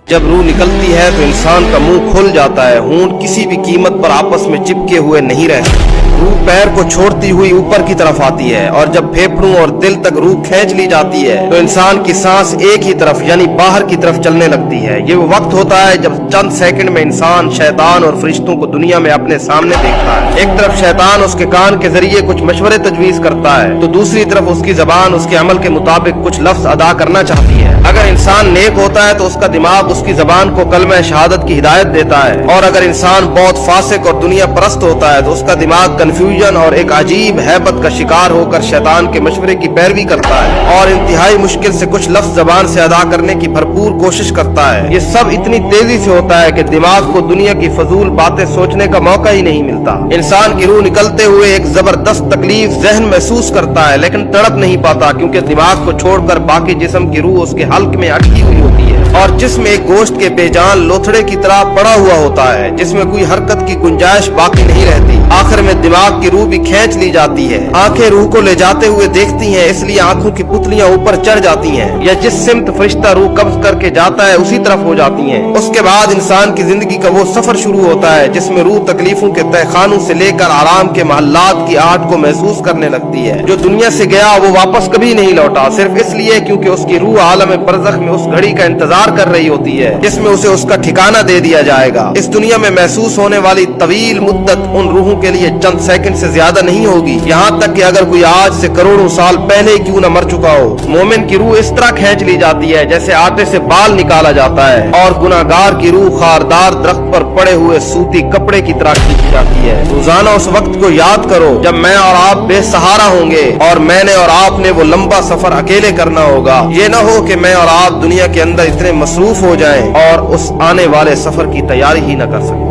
जब रूह निकलती है तो इंसान का मुंह खुल जाता है, होंठ किसी भी कीमत पर आपस में चिपके हुए नहीं रहते। रूह पैर को छोड़ती हुई ऊपर की तरफ आती है और जब फेफड़ों और दिल तक रूह खींच ली जाती है तो इंसान की सांस एक ही तरफ यानी बाहर की तरफ चलने लगती है। ये वो वक्त होता है जब चंद सेकंड में इंसान शैतान और फरिश्तों को दुनिया में अपने सामने देखता है। एक तरफ शैतान उसके कान के जरिए कुछ मशवरे तजवीज करता है तो दूसरी तरफ उसकी जबान उसके अमल के मुताबिक कुछ लफ्ज अदा करना चाहती है। अगर इंसान नेक होता है तो उसका दिमाग उसकी जबान को कलमा शहादत की हिदायत देता है, और अगर इंसान बहुत फासिक और दुनिया परस्त होता है तो उसका दिमाग कंफ्यूजन और एक अजीब हैबत का शिकार होकर शैतान के मशवरे की पैरवी करता है और इंतहाई मुश्किल से कुछ लफ्ज जबान से अदा करने की भरपूर कोशिश करता है। ये सब इतनी तेजी से होता है कि दिमाग को दुनिया की फजूल बातें सोचने का मौका ही नहीं मिलता। इंसान की रूह निकलते हुए एक जबरदस्त तकलीफ जहन महसूस करता है लेकिन तड़प नहीं पाता, क्योंकि दिमाग को छोड़कर बाकी जिस्म की रूह उसके हल्क में अटकी हुई होती है और जिसम एक गोश्त के बेजान लोथड़े की तरह पड़ा हुआ होता है जिसमें कोई हरकत की गुंजाइश बाकी नहीं रहती। आखिर में दिमाग की रूह भी खींच ली जाती है। आंखें रूह को ले जाते हुए देखती हैं, इसलिए आंखों की पुतलियां ऊपर चढ़ जाती हैं या जिस सिमत फरिश्ता रूह कब्ज करके जाता है उसी तरफ हो जाती हैं। उसके बाद इंसान की जिंदगी का वो सफर शुरू होता है जिसमें रूह तकलीफों के तहखानों से लेकर आराम के महल्लात की आहट को महसूस करने लगती है। जो दुनिया से गया वो वापस कभी नहीं लौटा, सिर्फ इसलिए क्योंकि उसकी रूह आलम बरज़ख में उस घड़ी का इंतजार कर रही होती है जिसमें उसे उसका ठिकाना दे दिया जाएगा। इस दुनिया में महसूस होने वाली तवील मुद्दत उन रूहों के लिए चंद सेकंड से ज्यादा नहीं होगी, यहाँ तक कि अगर कोई आज से करोड़ों साल पहले ही क्यों न मर चुका हो। मोमिन की रूह इस तरह खींच ली जाती है जैसे आटे से बाल निकाला जाता है, और गुनाहगार की रूह खारदार दरख्त पर पड़े हुए सूती कपड़े की तरह खींची जाती है। रोजाना उस वक्त को याद करो जब मैं और आप बेसहारा होंगे और मैंने और आपने वो लंबा सफर अकेले करना होगा। ये न हो कि मैं और आप दुनिया के अंदर इतने मसरूफ हो जाएं और उस आने वाले सफर की तैयारी ही न कर सकें।